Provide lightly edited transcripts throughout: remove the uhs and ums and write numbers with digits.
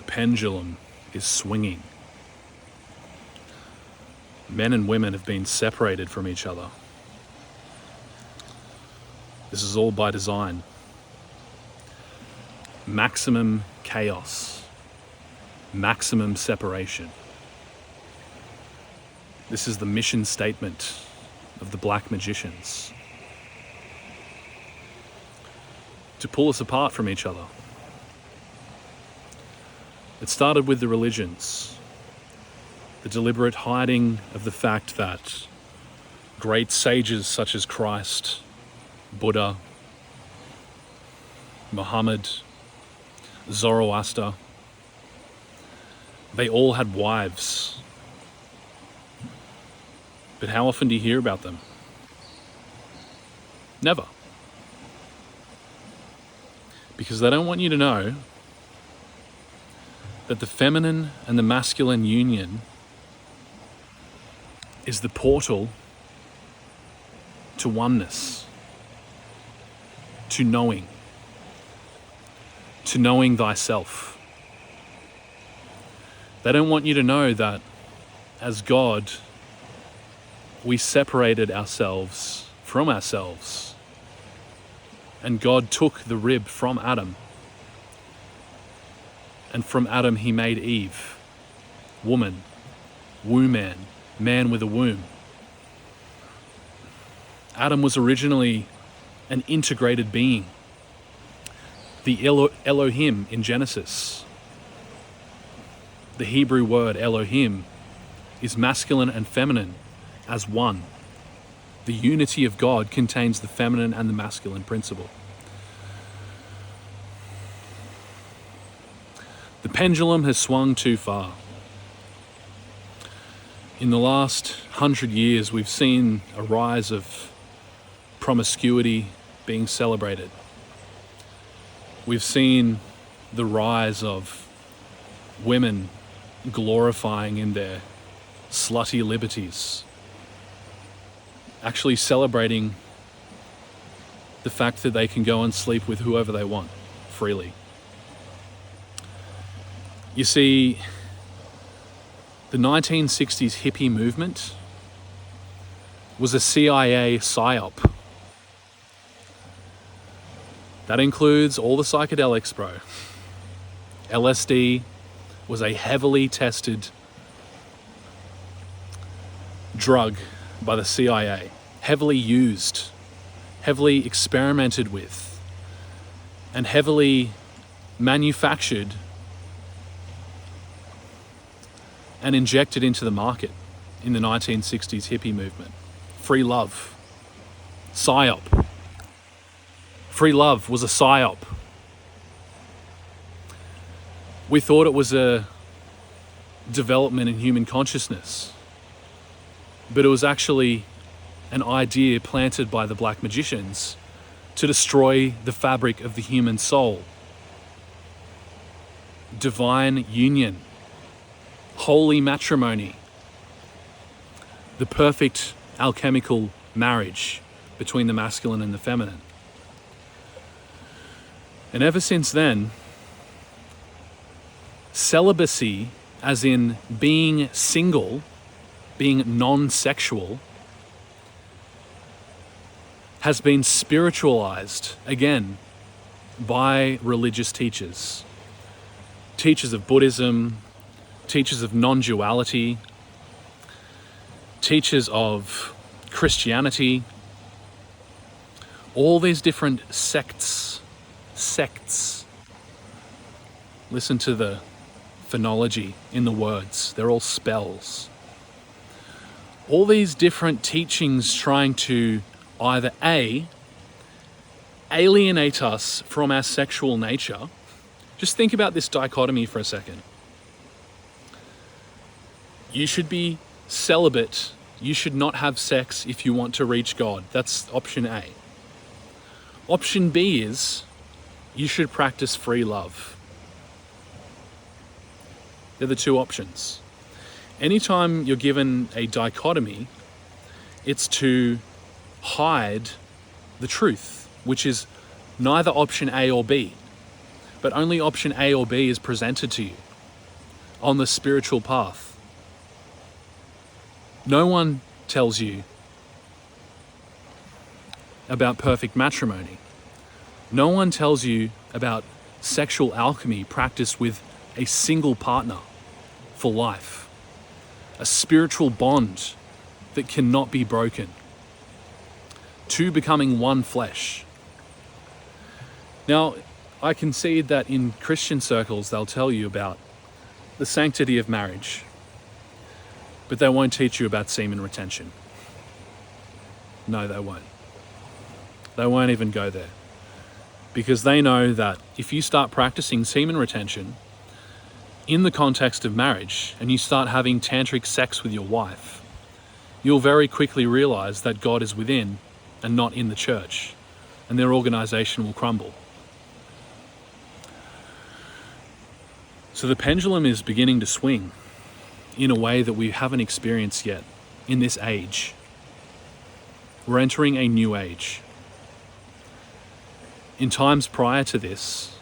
pendulum is swinging. Men and women have been separated from each other. This is all by design. Maximum chaos. Maximum separation. This is the mission statement of the black magicians. To pull us apart from each other. It started with the religions. The deliberate hiding of the fact that great sages such as Christ, Buddha, Muhammad, Zoroaster, they all had wives. But how often do you hear about them? Never. Because they don't want you to know that the feminine and the masculine union is the portal to oneness, to knowing thyself. They don't want you to know that as God, we separated ourselves from ourselves, and God took the rib from Adam, and from Adam he made Eve, woman, womb man with a womb. Adam was originally an integrated being. The Elohim in Genesis, the Hebrew word Elohim, is masculine and feminine as one. The unity of God contains the feminine and the masculine principle. The pendulum has swung too far. In the last 100 years, we've seen a rise of promiscuity being celebrated. We've seen the rise of women glorifying in their slutty liberties, actually celebrating the fact that they can go and sleep with whoever they want freely. You see, the 1960s hippie movement was a CIA psyop. That includes all the psychedelics, bro. LSD was a heavily tested drug by the CIA, heavily used, heavily experimented with, and heavily manufactured and injected into the market in the 1960s hippie movement. Free love. PSYOP. Free love was a PSYOP. We thought it was a development in human consciousness, but it was actually an idea planted by the black magicians to destroy the fabric of the human soul. Divine union. Holy matrimony, the perfect alchemical marriage between the masculine and the feminine. And ever since then, celibacy, as in being single, being non-sexual, has been spiritualized again by religious teachers. Teachers of Buddhism, teachers of non-duality, teachers of Christianity, all these different sects. Listen to the phonology in the words. They're all spells. All these different teachings trying to either A, alienate us from our sexual nature. Just think about this dichotomy for a second. You should be celibate. You should not have sex if you want to reach God. That's option A. Option B is you should practice free love. They're the two options. Anytime you're given a dichotomy, it's to hide the truth, which is neither option A or B, but only option A or B is presented to you. on the spiritual path. No one tells you about perfect matrimony. No one tells you about sexual alchemy practiced with a single partner for life. A spiritual bond that cannot be broken. Two becoming one flesh. Now, I concede that in Christian circles they'll tell you about the sanctity of marriage, but they won't teach you about semen retention. No, they won't. They won't even go there. Because they know that if you start practicing semen retention in the context of marriage and you start having tantric sex with your wife, you'll very quickly realize that God is within and not in the church, and their organization will crumble. So the pendulum is beginning to swing in a way that we haven't experienced yet in this age. We're entering a new age. In times prior to this,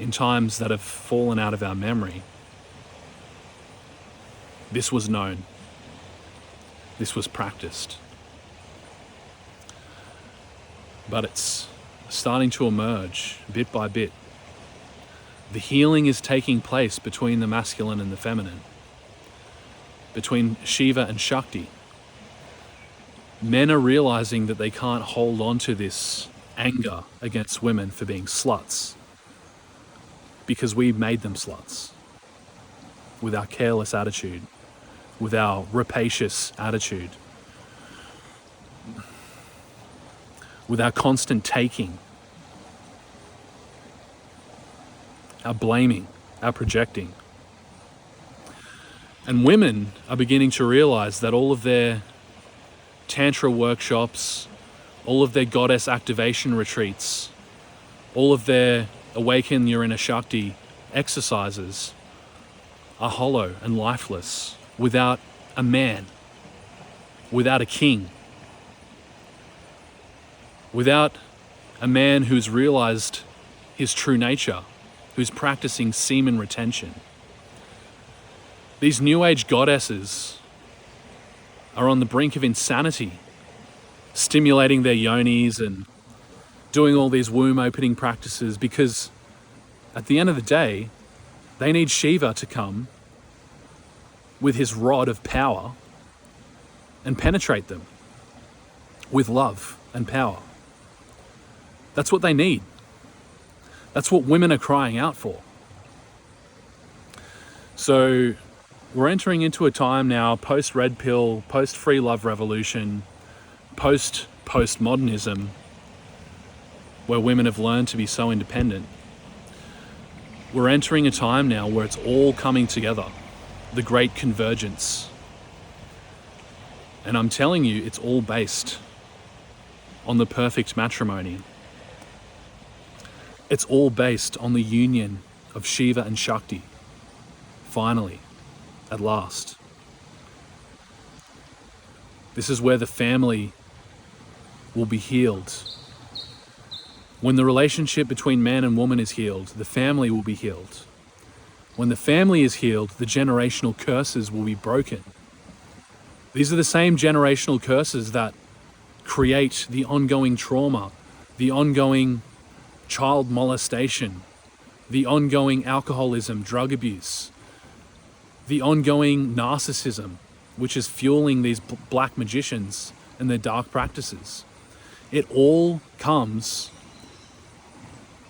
in times that have fallen out of our memory, this was known. This was practiced. But it's starting to emerge bit by bit. The healing is taking place between the masculine and the feminine, between Shiva and Shakti. Men are realizing that they can't hold on to this anger against women for being sluts, because we made them sluts with our careless attitude, with our rapacious attitude, with our constant taking, our blaming, our projecting. And women are beginning to realize that all of their tantra workshops, all of their goddess activation retreats, all of their awaken Urana Shakti exercises are hollow and lifeless without a man, without a king, without a man who's realized his true nature, who's practicing semen retention. These New Age goddesses are on the brink of insanity, stimulating their yonis and doing all these womb opening practices, because at the end of the day, they need Shiva to come with his rod of power and penetrate them with love and power. That's what they need. That's what women are crying out for. So we're entering into a time now, post-red pill, post-free love revolution, post-postmodernism, where women have learned to be so independent. We're entering a time now where it's all coming together, the great convergence. And I'm telling you, it's all based on the perfect matrimony. It's all based on the union of Shiva and Shakti. Finally, at last. This is where the family will be healed. When the relationship between man and woman is healed, the family will be healed. When the family is healed, the generational curses will be broken. These are the same generational curses that create the ongoing trauma, the ongoing child molestation, the ongoing alcoholism, drug abuse, the ongoing narcissism, which is fueling these black magicians and their dark practices. It all comes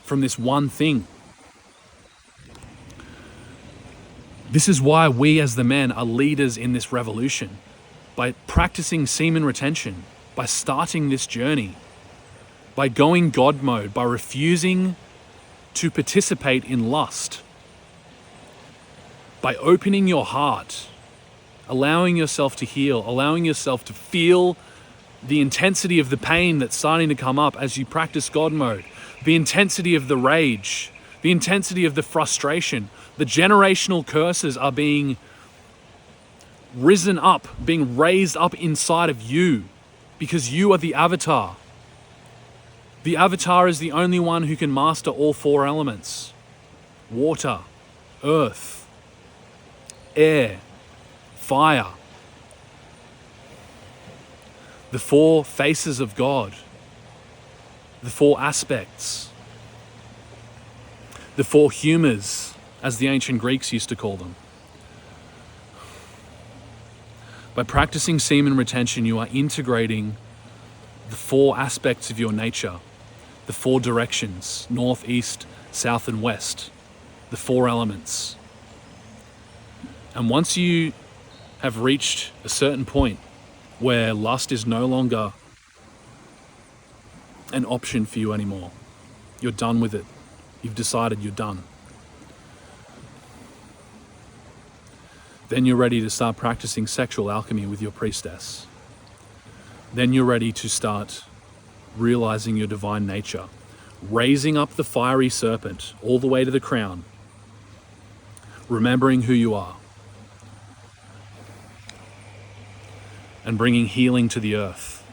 from this one thing. This is why we as the men are leaders in this revolution. By practicing semen retention, by starting this journey, by going God mode, by refusing to participate in lust, by opening your heart, allowing yourself to heal, allowing yourself to feel the intensity of the pain that's starting to come up as you practice God mode, the intensity of the rage, the intensity of the frustration. The generational curses are being risen up, being raised up inside of you, because you are the avatar. The avatar is the only one who can master all four elements: water, earth, air, fire. The four faces of God. The four aspects. The four humours, as the ancient Greeks used to call them. By practicing semen retention, you are integrating the four aspects of your nature, the four directions, north, east, south, and west, the four elements. And once you have reached a certain point where lust is no longer an option for you anymore, you're done with it. You've decided you're done. Then you're ready to start practicing sexual alchemy with your priestess. Then you're ready to start realizing your divine nature, raising up the fiery serpent all the way to the crown, remembering who you are, and bringing healing to the earth.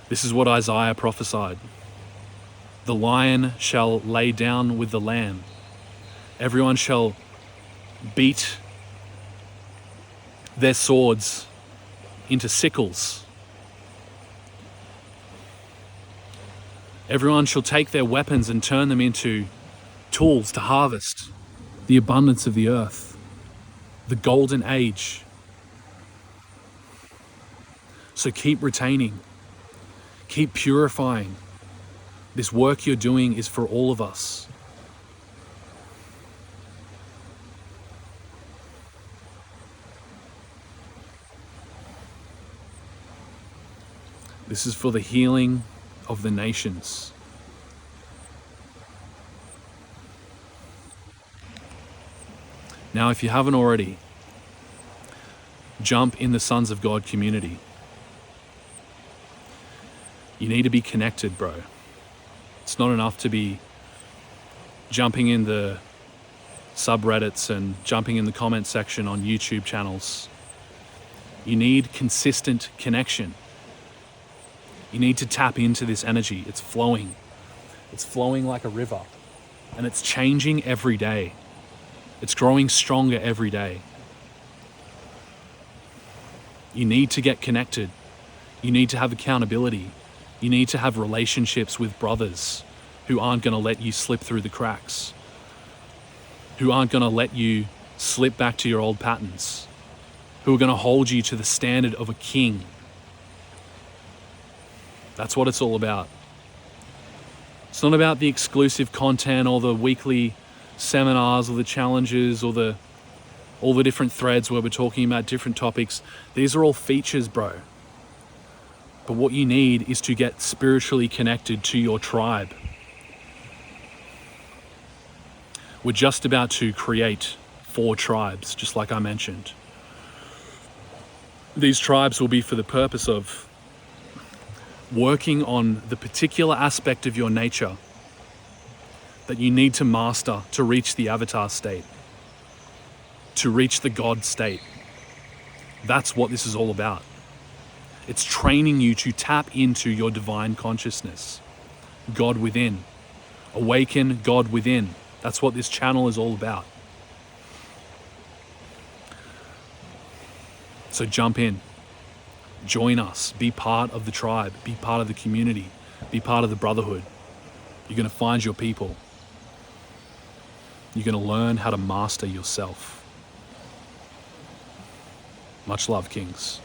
This is what Isaiah prophesied. The lion shall lay down with the lamb. Everyone shall beat their swords into sickles. Everyone shall take their weapons and turn them into tools to harvest the abundance of the earth, the golden age. So keep retaining, keep purifying. This work you're doing is for all of us. This is for the healing of the nations. Now, if you haven't already, jump in the Sons of God community. You need to be connected, bro. It's not enough to be jumping in the subreddits and jumping in the comment section on YouTube channels. You need consistent connection. You need to tap into this energy. It's flowing. It's flowing like a river. And it's changing every day. It's growing stronger every day. You need to get connected. You need to have accountability. You need to have relationships with brothers who aren't going to let you slip through the cracks, who aren't going to let you slip back to your old patterns, who are going to hold you to the standard of a king. That's what it's all about. It's not about the exclusive content or the weekly seminars or the challenges or all the different threads where we're talking about different topics. These are all features, bro. But what you need is to get spiritually connected to your tribe. We're just about to create 4 tribes, just like I mentioned. These tribes will be for the purpose of working on the particular aspect of your nature that you need to master to reach the avatar state, to reach the God state. That's what this is all about. It's training you to tap into your divine consciousness, God within. Awaken God within. That's what this channel is all about. So jump in. Join us, be part of the tribe, be part of the community, be part of the brotherhood. You're going to find your people. You're going to learn how to master yourself. Much love, Kings.